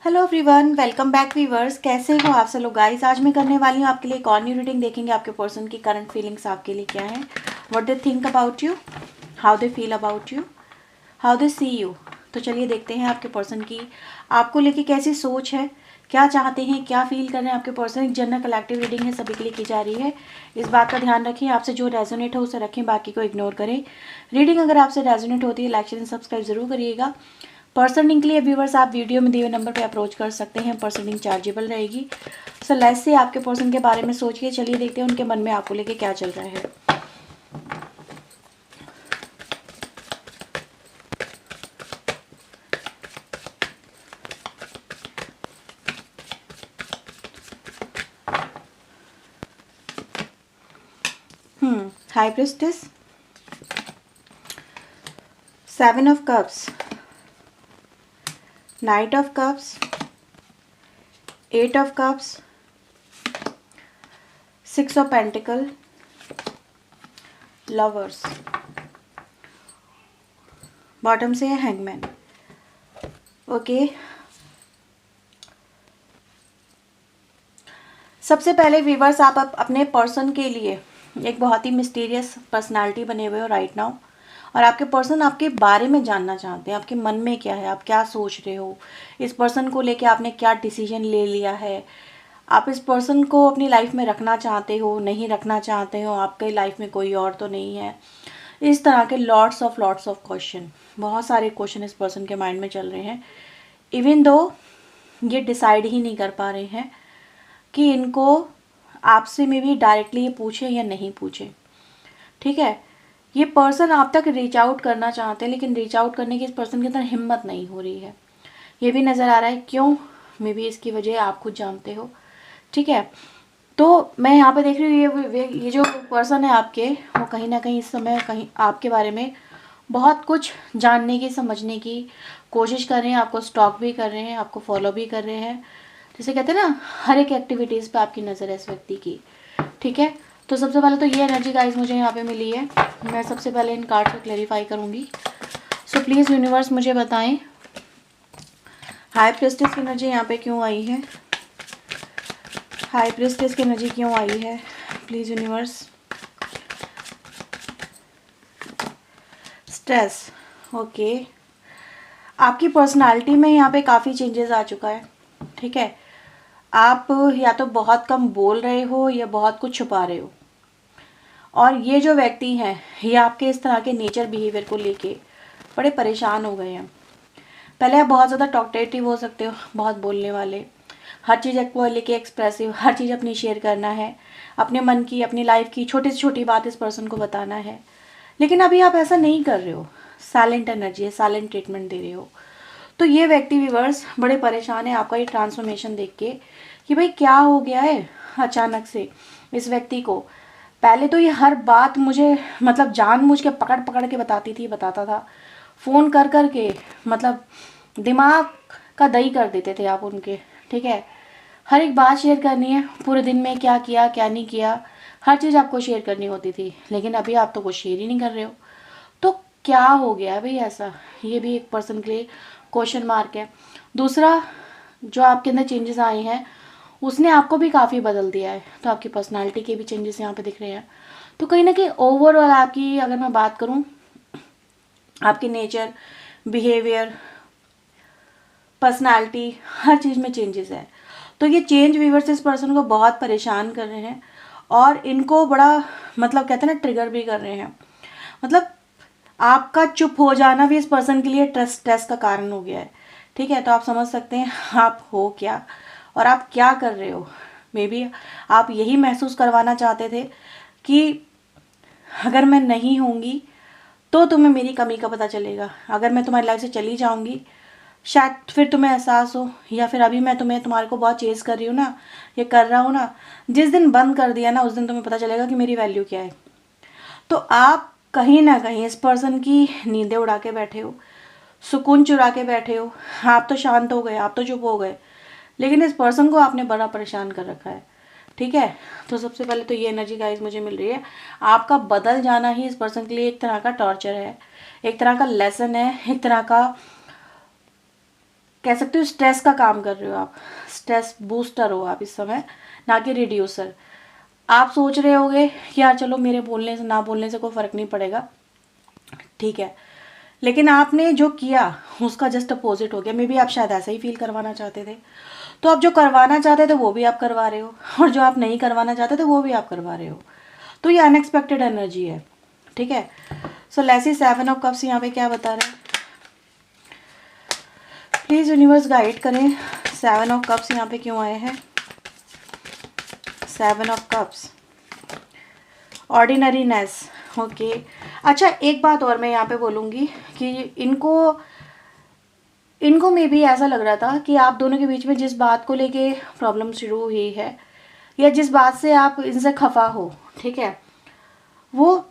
Hello everyone, welcome back viewers. कैसे हो आप सब लोग गाइस। आज मैं करने वाली हूँ आपके लिए एक और न्यू रीडिंग। देखेंगे आपके पर्सन की करंट फीलिंग्स आपके लिए क्या है, what they think about you, how they feel about you, how they see you. तो चलिए देखते हैं आपके पर्सन की आपको लेके कैसी सोच है, क्या चाहते हैं, क्या फील कर रहे हैं आपके पर्सन। एक जनरल कलेक्टिव रीडिंग है, सभी के लिए की जा रही है। इस बात का ध्यान रखें, आपसे जो रेजोनेट है उसे रखें, बाकी को इग्नोर करें। रीडिंग अगर आपसे रेजोनेट होती है लाइक शेयर सब्सक्राइब जरूर करिएगा। पर्सनिंग के लिए व्यूवर्स आप वीडियो में दिए हुए नंबर पे अप्रोच कर सकते हैं, पर्सनिंग चार्जेबल रहेगी। सो लेट्स से आपके पर्सन के बारे में सोचिए। चलिए देखते हैं उनके मन में आपको लेके क्या चल रहा है। High priestess, 7 of cups, night of cups, 8 of cups, 6 of pentacle, lovers, bottom से है हैंगमैन। ओके, सबसे पहले व्यूवर्स आप अपने पर्सन के लिए एक बहुत ही मिस्टीरियस पर्सनालिटी बने हुए हो राइट नाउ, और आपके पर्सन आपके बारे में जानना चाहते हैं, आपके मन में क्या है, आप क्या सोच रहे हो, इस पर्सन को लेके आपने क्या डिसीजन ले लिया है, आप इस पर्सन को अपनी लाइफ में रखना चाहते हो, नहीं रखना चाहते हो, आपके लाइफ में कोई और तो नहीं है। इस तरह के लॉट्स ऑफ क्वेश्चन, बहुत सारे क्वेश्चन इस पर्सन के माइंड में चल रहे हैं। इवन दो ये डिसाइड ही नहीं कर पा रहे हैं कि इनको आपसे में भी डायरेक्टली ये पूछे या नहीं पूछे। ठीक है, ये पर्सन आप तक रीच आउट करना चाहते हैं, लेकिन रीच आउट करने की इस पर्सन के अंदर हिम्मत नहीं हो रही है। ये भी नज़र आ रहा है, क्यों, मे बी इसकी वजह आप खुद जानते हो। ठीक है, तो मैं यहाँ पे देख रही हूँ ये जो पर्सन है आपके, वो कहीं ना कहीं इस समय कहीं आपके बारे में बहुत कुछ जानने की, समझने की कोशिश कर रहे हैं, आपको स्टॉक भी कर रहे हैं, आपको फॉलो भी कर रहे हैं। जैसे कहते हैं ना, हर एक एक्टिविटीज़ पे आपकी नज़र है इस व्यक्ति की। ठीक है, तो सबसे पहले तो ये एनर्जी गाइस मुझे यहाँ पे मिली है। मैं सबसे पहले इन कार्ड को क्लेरिफाई करूँगी। सो प्लीज़ यूनिवर्स मुझे बताएं हाई प्रेस्टिज की एनर्जी यहाँ पे क्यों आई है, हाई प्रेस्टिज की एनर्जी क्यों आई है, प्लीज़ यूनिवर्स। स्ट्रेस, ओके, आपकी पर्सनालिटी में यहाँ पे काफ़ी चेंजेस आ चुका है। ठीक है, आप या तो बहुत कम बोल रहे हो या बहुत कुछ छुपा रहे हो, और ये जो व्यक्ति हैं ये आपके इस तरह के नेचर बिहेवियर को लेके बड़े परेशान हो गए हैं। पहले आप बहुत ज़्यादा टॉकटेटिव हो सकते हो, बहुत बोलने वाले, हर चीज़ को लेके एक्सप्रेसिव, हर चीज़ अपनी शेयर करना है, अपने मन की, अपनी लाइफ की छोटी से छोटी बात इस पर्सन को बताना है। लेकिन अभी आप ऐसा नहीं कर रहे हो, साइलेंट एनर्जी है, साइलेंट ट्रीटमेंट दे रहे हो। तो ये व्यक्ति व्यूअर्स बड़े परेशान है आपका ये ट्रांसफॉर्मेशन देख के कि भाई क्या हो गया है अचानक से इस व्यक्ति को। पहले तो ये हर बात मुझे मतलब जानबूझ के पकड़ पकड़ के बताता था, फ़ोन कर कर के, मतलब दिमाग का दही कर देते थे आप उनके। ठीक है, हर एक बात शेयर करनी है, पूरे दिन में क्या किया क्या नहीं किया, हर चीज़ आपको शेयर करनी होती थी। लेकिन अभी आप तो कुछ शेयर ही नहीं कर रहे हो, तो क्या हो गया है भाई ऐसा, ये भी एक पर्सन के लिए क्वेश्चन मार्क है। दूसरा, जो आपके अंदर चेंजेस आए हैं उसने आपको भी काफ़ी बदल दिया है, तो आपकी पर्सनालिटी के भी चेंजेस यहाँ पे दिख रहे हैं। तो कहीं ना कहीं ओवरऑल आपकी अगर मैं बात करूँ, आपके नेचर, बिहेवियर, पर्सनालिटी, हर चीज़ में चेंजेस है। तो ये चेंज व्यूअर्स इस पर्सन को बहुत परेशान कर रहे हैं, और इनको बड़ा मतलब कहते हैं ना ट्रिगर भी कर रहे हैं। मतलब आपका चुप हो जाना भी इस पर्सन के लिए स्ट्रेस का कारण हो गया है। ठीक है, तो आप समझ सकते हैं आप हो क्या और आप क्या कर रहे हो। मे बी आप यही महसूस करवाना चाहते थे कि अगर मैं नहीं होंगी तो तुम्हें मेरी कमी का पता चलेगा, अगर मैं तुम्हारी लाइफ से चली जाऊंगी शायद फिर तुम्हें एहसास हो, या फिर अभी मैं तुम्हारे को बहुत चेज़ कर रही हूँ ना, ये कर रहा हूँ ना, जिस दिन बंद कर दिया ना उस दिन तुम्हें पता चलेगा कि मेरी वैल्यू क्या है। तो आप कहीं ना कहीं इस पर्सन की नींदें उड़ा के बैठे हो, सुकून चुरा के बैठे हो। आप तो शांत हो गए, आप तो चुप हो गए, लेकिन इस पर्सन को आपने बड़ा परेशान कर रखा है। ठीक है, तो सबसे पहले तो ये एनर्जी गाइस मुझे मिल रही है, आपका बदल जाना ही इस पर्सन के लिए एक तरह का टॉर्चर है, एक तरह का लेसन है, एक तरह का कह सकते हो स्ट्रेस का काम कर रहे हो आप, स्ट्रेस बूस्टर हो आप इस समय, ना कि रिड्यूसर। आप सोच रहे होगे कि यार चलो मेरे बोलने से ना बोलने से कोई फ़र्क नहीं पड़ेगा, ठीक है, लेकिन आपने जो किया उसका जस्ट अपोजिट हो गया। मे बी आप शायद ऐसा ही फील करवाना चाहते थे, तो आप जो करवाना चाहते थे वो भी आप करवा रहे हो, और जो आप नहीं करवाना चाहते थे वो भी आप करवा रहे हो। तो ये अनएक्सपेक्टेड एनर्जी है, ठीक है। So let's see 7 of cups यहाँ पे क्या बता रहे हैं। प्लीज़ यूनिवर्स गाइड करें 7 ऑफ कप्स यहाँ पे क्यों आए हैं। 7 ऑफ कप्स, ऑर्डिनरीनेस, ओके। अच्छा एक बात और मैं यहाँ पे बोलूँगी कि इनको मे भी ऐसा लग रहा था कि आप दोनों के बीच में जिस बात को लेके प्रॉब्लम शुरू हुई है, या जिस बात से आप इनसे खफा हो, ठीक है, वो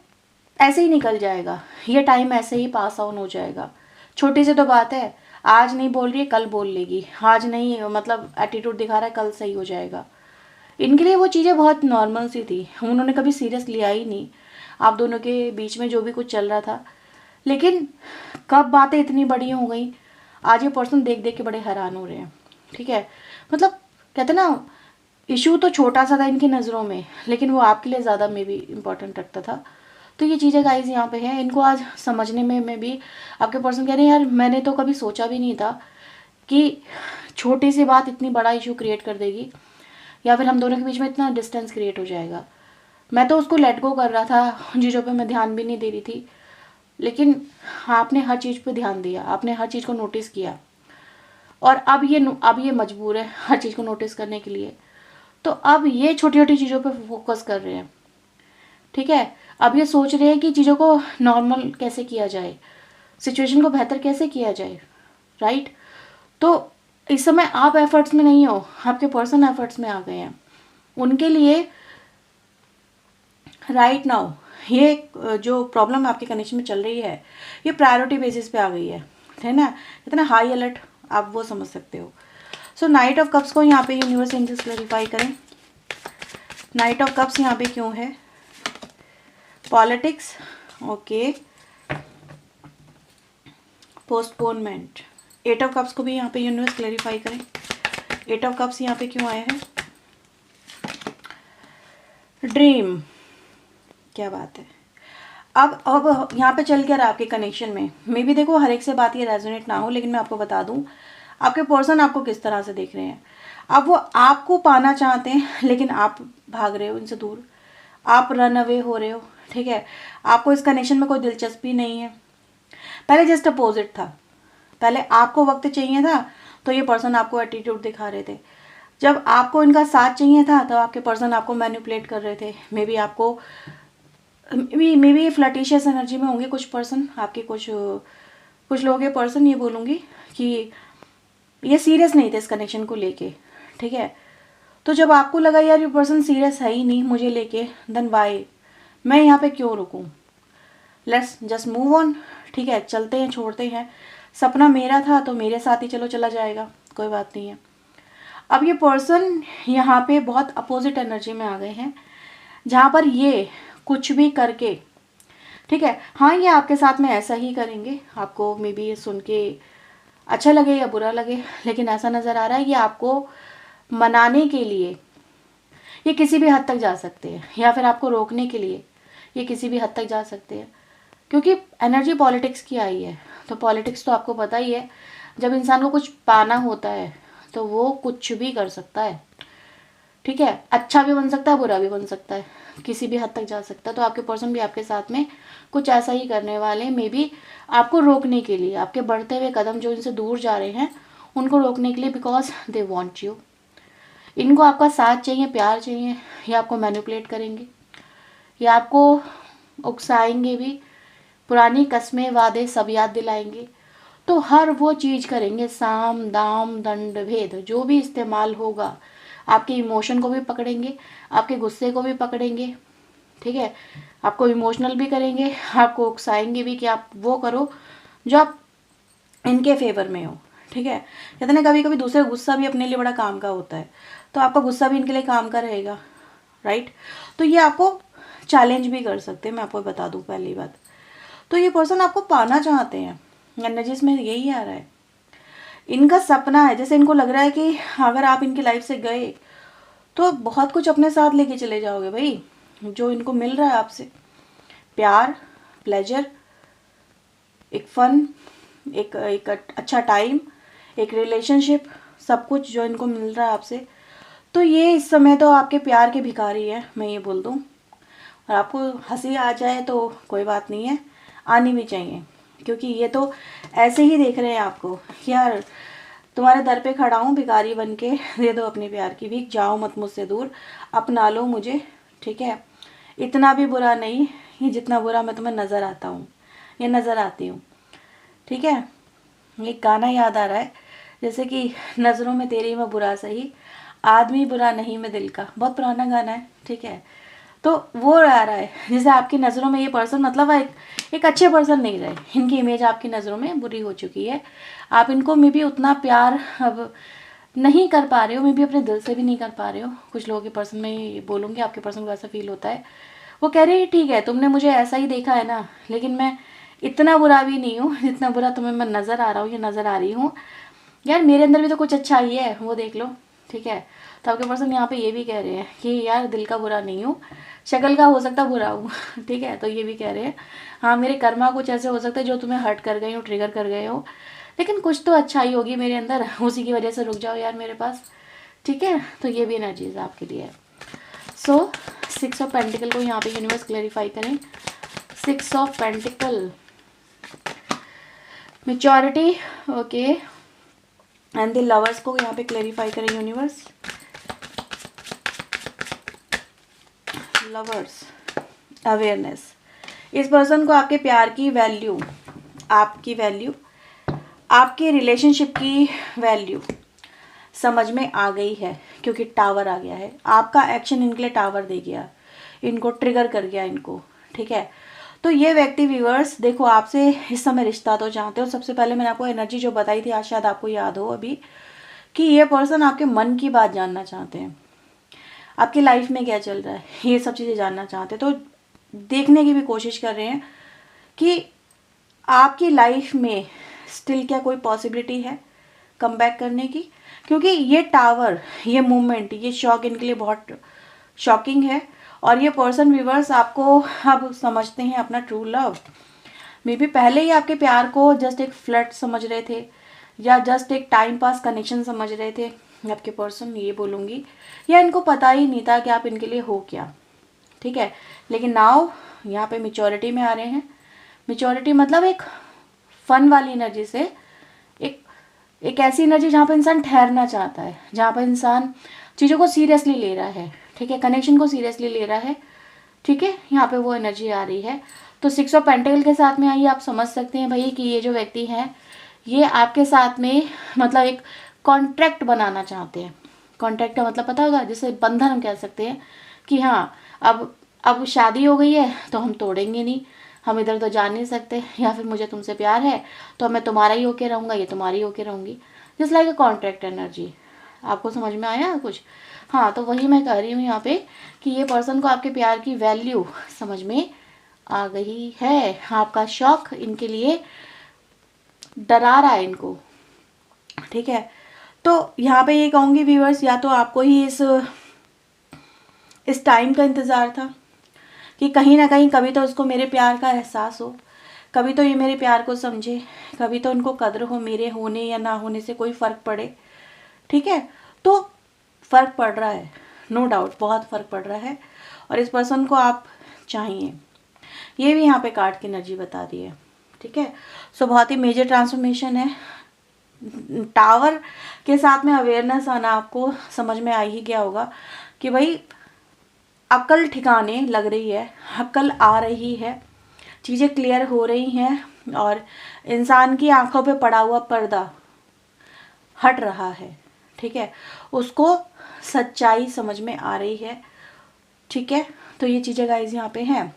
ऐसे ही निकल जाएगा, ये टाइम ऐसे ही पास ऑन हो जाएगा। छोटी सी तो बात है, आज नहीं बोल रही है कल बोल लेगी, आज नहीं मतलब एटीट्यूड दिखा रहा है कल सही हो जाएगा। इनके लिए वो चीज़ें बहुत नॉर्मल सी थी, उन्होंने कभी सीरियस लिया ही नहीं आप दोनों के बीच में जो भी कुछ चल रहा था। लेकिन कब बातें इतनी बड़ी हो गई, आज ये पर्सन देख देख के बड़े हैरान हो रहे हैं, ठीक है। मतलब कहते ना, इशू तो छोटा सा था इनकी नज़रों में, लेकिन वो आपके लिए ज़्यादा मे बी इम्पोर्टेंट रखता था। तो ये चीज़ें गाइस यहाँ पे हैं, इनको आज समझने में भी आपके पर्सन कह रहे हैं यार मैंने तो कभी सोचा भी नहीं था कि छोटी सी बात इतनी बड़ा इशू क्रिएट कर देगी, या फिर हम दोनों के बीच में इतना डिस्टेंस क्रिएट हो जाएगा। मैं तो उसको लेट गो कर रहा था, चीज़ों पे मैं ध्यान भी नहीं दे रही थी, लेकिन आपने हर चीज़ पे ध्यान दिया, आपने हर चीज़ को नोटिस किया, और अब ये मजबूर है हर चीज़ को नोटिस करने के लिए। तो अब ये छोटी छोटी चीज़ों पे फोकस कर रहे हैं, ठीक है। अब ये सोच रहे हैं कि चीज़ों को नॉर्मल कैसे किया जाए, सिचुएशन को बेहतर कैसे किया जाए, राइट। तो इस समय आप एफर्ट्स में नहीं हो, आपके पर्सन एफर्ट्स में आ गए हैं। उनके लिए राइट नाउ ये जो प्रॉब्लम आपके कनेक्शन में चल रही है, ये प्रायोरिटी बेसिस पे आ गई है ना, इतना हाई अलर्ट आप वो समझ सकते हो। सो नाइट ऑफ कप्स को यहाँ पे यूनिवर्स एंजल्स क्लैरिफाई करें, नाइट ऑफ कप्स यहाँ पे क्यों है। Politics, okay, postponement. 8 of cups को भी यहाँ पे यूनिवर्स क्लैरिफाई करें, 8 ऑफ कप्स यहाँ पे क्यों आए हैं। ड्रीम, क्या बात है। अब यहाँ पे चल कर आपके कनेक्शन में मे बी देखो हर एक से बात ये रेजोनेट ना हो, लेकिन मैं आपको बता दूँ आपके पर्सन आपको किस तरह से देख रहे हैं। अब वो आपको पाना चाहते हैं, लेकिन आप भाग रहे हो इनसे दूर, आप रन अवे हो रहे हो, ठीक है। आपको इस कनेक्शन में कोई दिलचस्पी नहीं है। पहले जस्ट अपोजिट था, पहले आपको वक्त चाहिए था तो ये पर्सन आपको एटीट्यूड दिखा रहे थे। जब आपको इनका साथ चाहिए था तो आपके पर्सन आपको मैनिपुलेट कर रहे थे। मे बी आपको मे बी फ्लर्टिशियस एनर्जी में होंगे कुछ पर्सन आपके, कुछ लोग ये पर्सन, ये बोलूँगी कि ये सीरियस नहीं थे इस कनेक्शन को लेके, ठीक है। तो जब आपको लगा यार ये पर्सन सीरियस है ही नहीं मुझे लेके, देन वाई मैं यहाँ पे क्यों रुकूँ, लेट्स जस्ट मूव ऑन, ठीक है, चलते हैं, छोड़ते हैं। सपना मेरा था तो मेरे साथ ही चलो चला जाएगा, कोई बात नहीं है। अब ये पर्सन यहाँ पे बहुत अपोजिट एनर्जी में आ गए हैं, जहाँ पर ये कुछ भी करके, ठीक है, हाँ ये आपके साथ में ऐसा ही करेंगे, आपको मे बी ये सुन के अच्छा लगे या बुरा लगे, लेकिन ऐसा नज़र आ रहा है कि आपको मनाने के लिए ये किसी भी हद तक जा सकते हैं, या फिर आपको रोकने के लिए ये किसी भी हद तक जा सकते हैं, क्योंकि एनर्जी पॉलिटिक्स की आई है। तो पॉलिटिक्स तो आपको पता ही है, जब इंसान को कुछ पाना होता है तो वो कुछ भी कर सकता है, ठीक है, अच्छा भी बन सकता है बुरा भी बन सकता है, किसी भी हद तक जा सकता है। तो आपके पर्सन भी आपके साथ में कुछ ऐसा ही करने वाले हैं, मे बी आपको रोकने के लिए, आपके बढ़ते हुए कदम जो इनसे दूर जा रहे हैं उनको रोकने के लिए, बिकॉज दे वॉन्ट यू। इनको आपका साथ चाहिए, प्यार चाहिए, या आपको मैनिपुलेट करेंगे, या आपको उकसाएंगे भी, पुरानी कस्में वादे सब याद दिलाएंगे। तो हर वो चीज़ करेंगे, साम दाम दंड भेद जो भी इस्तेमाल होगा, आपके इमोशन को भी पकड़ेंगे, आपके गुस्से को भी पकड़ेंगे, ठीक है, आपको इमोशनल भी करेंगे, आपको उकसाएंगे भी कि आप वो करो जो आप इनके फेवर में हो, ठीक है। कहते ना कभी कभी दूसरे गुस्सा भी अपने लिए बड़ा काम का होता है, तो आपका गुस्सा भी इनके लिए काम का रहेगा, राइट। तो ये आपको चैलेंज भी कर सकते हैं, मैं आपको बता दूं पहली बात। तो ये पर्सन आपको पाना चाहते हैं, एनर्जीज में यही आ रहा है। इनका सपना है, जैसे इनको लग रहा है कि अगर आप इनकी लाइफ से गए तो बहुत कुछ अपने साथ लेके चले जाओगे भाई, जो इनको मिल रहा है आपसे, प्यार, प्लेजर, एक फन, एक एक अच्छा टाइम, एक रिलेशनशिप, सब कुछ जो इनको मिल रहा है आपसे। तो ये इस समय तो आपके प्यार के भिखारी है, मैं ये बोल दूँ। और आपको हंसी आ जाए तो कोई बात नहीं है, आनी भी चाहिए, क्योंकि ये तो ऐसे ही देख रहे हैं आपको कि यार तुम्हारे दर पे खड़ा हूँ भिखारी बन के, दे दो अपने प्यार की भीख, जाओ मत मुझसे दूर, अपना लो मुझे, ठीक है। इतना भी बुरा नहीं ये जितना बुरा मैं तुम्हें नज़र आता हूँ या नज़र आती हूँ, ठीक है। एक गाना याद आ रहा है, जैसे कि नज़रों में तेरी मैं बुरा सही, आदमी बुरा नहीं मैं दिल का, बहुत पुराना गाना है, ठीक है। तो वो आ रहा है, जैसे आपकी नज़रों में ये पर्सन मतलब एक अच्छे पर्सन नहीं रहे, इनकी इमेज आपकी नज़रों में बुरी हो चुकी है। आप इनको मे भी उतना प्यार अब नहीं कर पा रहे हो, मे भी अपने दिल से भी नहीं कर पा रहे हो। कुछ लोगों के पर्सन में ये बोलूँगी, आपके पर्सन को ऐसा फील होता है, वो कह रहे हैं ठीक है तुमने मुझे ऐसा ही देखा है ना, लेकिन मैं इतना बुरा भी नहीं हूँ जितना बुरा तुम्हें मैं नज़र आ रहा हूँ या नज़र आ रही हूँ, यार मेरे अंदर भी तो कुछ अच्छा ही है, वो देख लो, ठीक है। तो आपके पर्सन यहाँ पे ये भी कह रहे हैं कि यार दिल का बुरा नहीं हूँ, शक्ल का हो सकता बुरा हूँ ठीक है। तो ये भी कह रहे हैं हाँ मेरे कर्मा कुछ ऐसे हो सकते हैं जो तुम्हें हर्ट कर गए हो, ट्रिगर कर गए हो, लेकिन कुछ तो अच्छाई होगी मेरे अंदर, उसी की वजह से रुक जाओ यार मेरे पास, ठीक है। तो ये भी एनर्जीज आपके लिए है। सो 6 ऑफ पेंटिकल को यहाँ पे यूनिवर्स क्लैरिफाई करें। 6 of pentacle, maturity, okay, and the lovers को यहाँ पे क्लैरिफाई करें यूनिवर्स। लवर्स, अवेयरनेस, इस पर्सन को आपके प्यार की वैल्यू, आपकी वैल्यू, आपके रिलेशनशिप की वैल्यू समझ में आ गई है, क्योंकि टावर आ गया है। आपका एक्शन इनके लिए टावर दे गया, इनको ट्रिगर कर गया इनको, ठीक है। तो ये व्यक्ति व्यूअर्स देखो आपसे इस समय रिश्ता तो चाहते हो। सबसे पहले मैंने आपको एनर्जी जो बताई थी, आज शायद आपको याद हो अभी, कि ये पर्सन आपके मन की बात जानना चाहते हैं, आपकी लाइफ में क्या चल रहा है ये सब चीज़ें जानना चाहते हैं। तो देखने की भी कोशिश कर रहे हैं कि आपकी लाइफ में स्टिल क्या कोई पॉसिबिलिटी है कम बैक करने की, क्योंकि ये टावर, ये मूवमेंट, ये शॉक इनके लिए बहुत शॉकिंग है। और ये पर्सन व्यूअर्स आपको अब समझते हैं अपना ट्रू लव। मे बी पहले ही आपके प्यार को जस्ट एक फ्लर्ट समझ रहे थे या जस्ट एक टाइम पास कनेक्शन समझ रहे थे आपके पर्सन, ये बोलूँगी, या इनको पता ही नहीं था कि आप इनके लिए हो क्या, ठीक है। लेकिन नाउ यहाँ पे मेच्योरिटी में आ रहे हैं। मेच्योरिटी मतलब एक फन वाली एनर्जी से एक ऐसी एनर्जी जहाँ पर इंसान ठहरना चाहता है, जहाँ पर इंसान चीज़ों को सीरियसली ले रहा है, ठीक है, कनेक्शन को सीरियसली ले रहा है, ठीक है। यहाँ पे वो एनर्जी आ रही है। तो 6 ऑफ पेंटिकल के साथ में आइए, आप समझ सकते हैं भाई कि ये जो व्यक्ति हैं ये आपके साथ में मतलब एक कॉन्ट्रैक्ट बनाना चाहते हैं। कॉन्ट्रैक्ट का मतलब पता होगा, जिसे बंधन हम कह सकते हैं कि हाँ अब शादी हो गई है तो हम तोड़ेंगे नहीं, हम इधर तो जा नहीं सकते, या फिर मुझे तुमसे प्यार है तो मैं तुम्हारा ही होके रहूँगा, ये तुम्हारी होके रहूँगी, just like a contract energy. आपको समझ में आया कुछ? हाँ, तो वही मैं कह रही हूँ यहाँ पे कि ये पर्सन को आपके प्यार की वैल्यू समझ में आ गई है। आपका शौक इनके लिए डरा रहा है इनको, ठीक है। तो यहाँ पे ये कहूँगी व्यूअर्स, या तो आपको ही इस टाइम का इंतज़ार था कि कहीं ना कहीं कभी तो उसको मेरे प्यार का एहसास हो, कभी तो ये मेरे प्यार को समझे, कभी तो उनको कदर हो, मेरे होने या ना होने से कोई फ़र्क पड़े, ठीक है। तो फ़र्क पड़ रहा है, नो डाउट, बहुत फ़र्क पड़ रहा है। और इस पर्सन को आप चाहिए, ये भी यहाँ पे कार्ड की एनर्जी बता दी है, ठीक है। सो बहुत ही मेजर ट्रांसफॉर्मेशन है। टावर के साथ में अवेयरनेस आना आपको समझ में आ ही गया होगा कि भाई अक्ल ठिकाने लग रही है, अक्ल आ रही है, चीज़ें क्लियर हो रही हैं और इंसान की आंखों पे पड़ा हुआ पर्दा हट रहा है, ठीक है, उसको सच्चाई समझ में आ रही है, ठीक है। तो ये चीज़ें गाइज यहाँ पे हैं।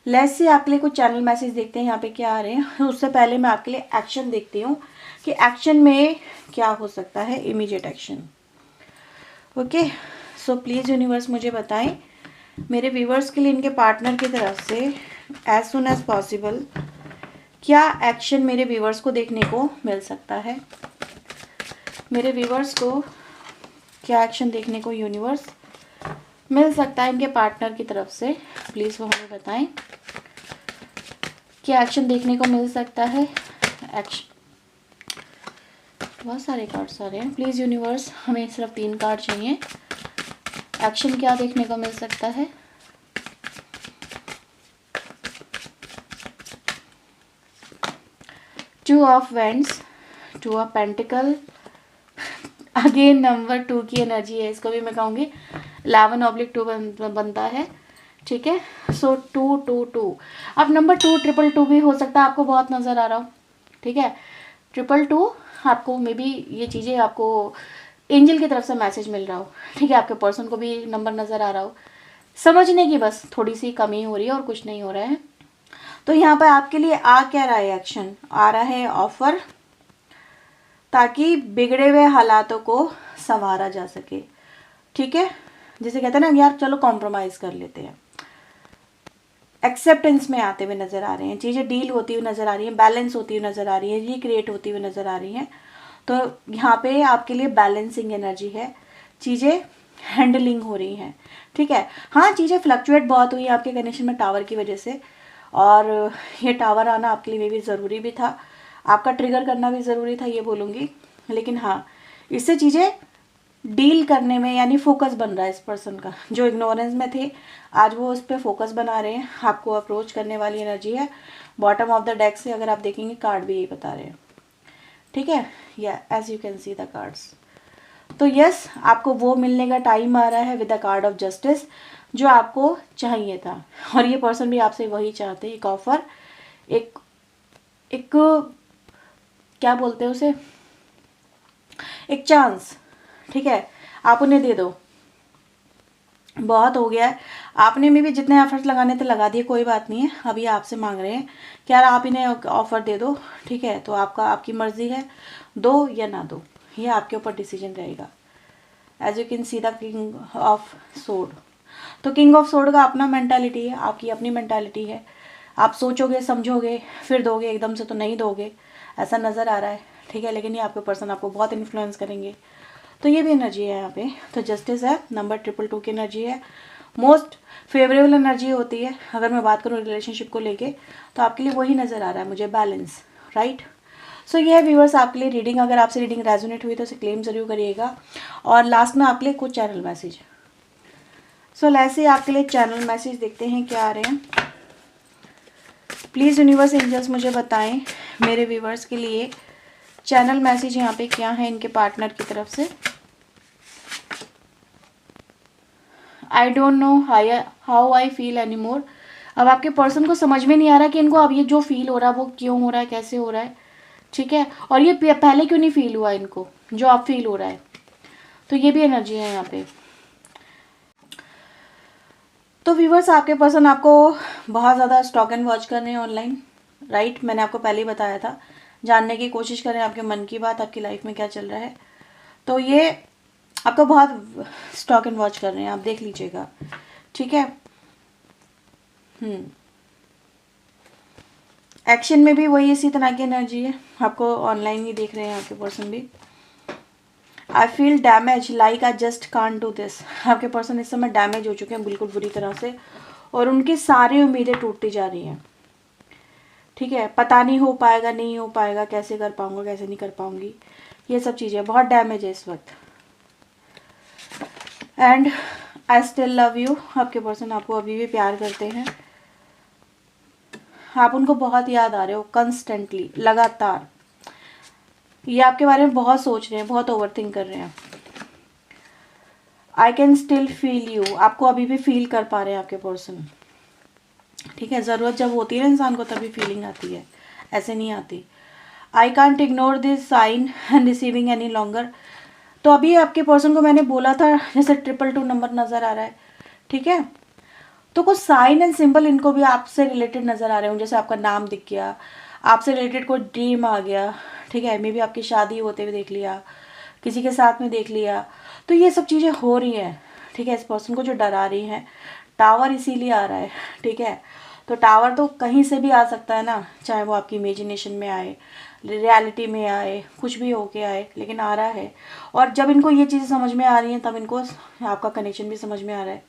लेट्स से आपके लिए कुछ चैनल मैसेज देखते हैं यहाँ पे क्या आ रहे हैं। उससे पहले मैं आपके लिए एक्शन देखती हूँ कि एक्शन में क्या हो सकता है, immediate action. Okay, so please universe मुझे बताएं मेरे व्यूवर्स के लिए इनके पार्टनर की तरफ से एज सुन एज पॉसिबल क्या एक्शन मेरे व्यूवर्स को देखने को मिल सकता है। मेरे व्यूवर्स को क्या एक्शन देखने को यूनिवर्स मिल सकता है इनके पार्टनर की तरफ से, प्लीज़ वो हमें बताएं। क्या एक्शन देखने को मिल सकता है? एक्शन, बहुत सारे कार्ड्स आ रहे हैं। प्लीज़ यूनिवर्स, हमें सिर्फ 3 कार्ड चाहिए। एक्शन क्या देखने को मिल सकता है? Two of vends, two of pentacle, again number 2 की एनर्जी है, इसको भी मैं कहूँगी 11/2 बनता है, ठीक है। सो 222, अब नंबर 222 भी हो सकता है आपको बहुत नज़र आ रहा हो, ठीक है। 222 आपको मे बी ये चीज़ें आपको एंजल की तरफ से मैसेज मिल रहा हो, ठीक है। आपके पर्सन को भी नंबर नज़र आ रहा हो, समझने की बस थोड़ी सी कमी हो रही है और कुछ नहीं हो रहा है। तो यहाँ पर आपके लिए आ क्या रहा है? एक्शन आ रहा है, ऑफर, ताकि बिगड़े हुए हालातों को संवारा जा सके, ठीक है। जिसे कहते हैं ना यार चलो कॉम्प्रोमाइज़ कर लेते हैं, एक्सेप्टेंस में आते हुए नज़र आ रहे हैं, चीज़ें डील होती हुई नज़र आ रही हैं, बैलेंस होती हुई नज़र आ रही है, रिक्रिएट होती हुई नज़र आ रही हैं। तो यहाँ पे आपके लिए बैलेंसिंग एनर्जी है, चीज़ें हैंडलिंग हो रही हैं, ठीक है। हाँ, चीज़ें फ्लक्चुएट बहुत हुई आपके कनेक्शन में टावर की वजह से, और ये टावर आना आपके लिए भी ज़रूरी भी था, आपका ट्रिगर करना भी ज़रूरी था, ये बोलूँगी। लेकिन हाँ, इससे चीज़ें डील करने में यानी फोकस बन रहा है इस पर्सन का, जो इग्नोरेंस में थे आज वो उस पर फोकस बना रहे हैं, आपको अप्रोच करने वाली एनर्जी है। बॉटम ऑफ द डेक से अगर आप देखेंगे कार्ड भी यही बता रहे हैं, ठीक है। या as you can see the cards, तो यस, आपको वो मिलने का टाइम आ रहा है with the card of justice, जो आपको चाहिए था। और ये पर्सन भी आपसे वही चाहते हैं, एक ऑफर, एक एक क्या बोलते हैं उसे, एक चांस, ठीक है। आप उन्हें दे दो, बहुत हो गया है, आपने में भी जितने एफर्ट्स लगाने थे लगा दिए, कोई बात नहीं है। अभी आपसे मांग रहे हैं कि यार आप इन्हें ऑफर दे दो, ठीक है। तो आपकी मर्जी है, दो या ना दो, ये आपके ऊपर डिसीजन रहेगा। As you can see the king of sword, तो किंग ऑफ सोर्ड का अपना मेंटालिटी है, आपकी अपनी मेंटालिटी है। आप सोचोगे, समझोगे, फिर दोगे, एकदम से तो नहीं दोगे, ऐसा नज़र आ रहा है, ठीक है। लेकिन ये आपके पर्सन आपको बहुत इन्फ्लुएंस करेंगे, तो ये भी एनर्जी है यहाँ पे। तो जस्टिस है, नंबर 222 की एनर्जी है, मोस्ट फेवरेबल एनर्जी होती है। अगर मैं बात करूँ रिलेशनशिप को लेके, तो आपके लिए वही नज़र आ रहा है मुझे, बैलेंस, राइट। सो ये है व्यूअर्स आपके लिए रीडिंग। अगर आपसे रीडिंग रेजोनेट हुई तो उसे क्लेम जरूर करिएगा। और लास्ट में आपके लिए कुछ चैनल मैसेज, सो ऐसे आपके लिए चैनल मैसेज देखते हैं क्या आ रहे हैं। प्लीज़ यूनिवर्स एंजल्स मुझे बताएं मेरे व्यूवर्स के लिए चैनल मैसेज यहाँ पे क्या है इनके पार्टनर की तरफ से। I don't know how I feel any more, अब आपके पर्सन को समझ में नहीं आ रहा कि इनको अब ये जो फील हो रहा है वो क्यों हो रहा है, कैसे हो रहा है, ठीक है। और ये पहले क्यों नहीं फील हुआ इनको, जो अब फील हो रहा है। तो ये भी एनर्जी है यहाँ पे। तो व्यूवर्स आपके पर्सन आपको बहुत ज़्यादा स्टॉक एंड वॉच कर रहे हैं ऑनलाइन, राइट। मैंने आपको पहले ही बताया था, जानने की कोशिश करें आपके मन की बात, आपकी लाइफ में क्या चल रहा है। तो ये आपको बहुत स्टॉक एंड वॉच कर रहे हैं, आप देख लीजिएगा, ठीक है। एक्शन में भी वही इसी तरह की एनर्जी है, आपको ऑनलाइन ही देख रहे हैं आपके पर्सन भी। I feel damage like I just can't do this, आपके पर्सन इस समय डैमेज हो चुके हैं बिल्कुल बुरी तरह से, और उनकी सारी उम्मीदें टूटती जा रही हैं, ठीक है। पता नहीं हो पाएगा, नहीं हो पाएगा, कैसे कर पाऊंगा, कैसे नहीं कर पाऊंगी, ये सब चीज़ें, बहुत डैमेज है इस वक्त। And I still love you, आपके पर्सन आपको अभी भी प्यार करते हैं, आप उनको बहुत याद आ रहे हो कंस्टेंटली, लगातार। ये आपके बारे में बहुत सोच रहे हैं, बहुत ओवरथिंक कर रहे हैं। I can still feel you, आपको अभी भी फील कर पा रहे हैं आपके पर्सन, ठीक है। ज़रूरत जब होती है ना इंसान को तभी फीलिंग आती है, ऐसे नहीं आती। I can't ignore this sign and receiving any longer, तो अभी आपके पर्सन को मैंने बोला था जैसे 222 नंबर नज़र आ रहा है, ठीक है। तो कुछ साइन एंड सिंबल इनको भी आपसे रिलेटेड नज़र आ रहे हों, जैसे आपका नाम दिख गया, आपसे रिलेटेड कोई ड्रीम आ गया, ठीक है। मे बी आपकी शादी होते हुए देख लिया, किसी के साथ में देख लिया, तो ये सब चीज़ें हो रही हैं, ठीक है। इस पर्सन को जो डरा रही हैं, टावर इसीलिए आ रहा है, ठीक है। तो टावर तो कहीं से भी आ सकता है ना, चाहे वो आपकी इमेजिनेशन में आए, रियलिटी में आए, कुछ भी होके आए, लेकिन आ रहा है। और जब इनको ये चीज़ें समझ में आ रही हैं तब इनको आपका कनेक्शन भी समझ में आ रहा है।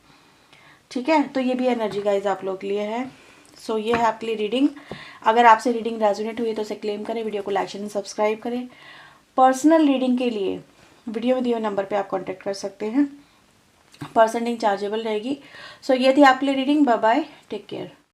ठीक है, तो ये भी एनर्जी गाइज आप लोग के लिए है। सो ये है आपके लिए रीडिंग। अगर आपसे रीडिंग रेजोनेट हुई तो उसे क्लेम करें, वीडियो को लाइक एंड सब्सक्राइब करें। पर्सनल रीडिंग के लिए वीडियो में दिए हुए नंबर पे आप कांटेक्ट कर सकते हैं, पर्सनलिंग चार्जेबल रहेगी। सो ये थी आपके लिए reading. Bye bye, take care.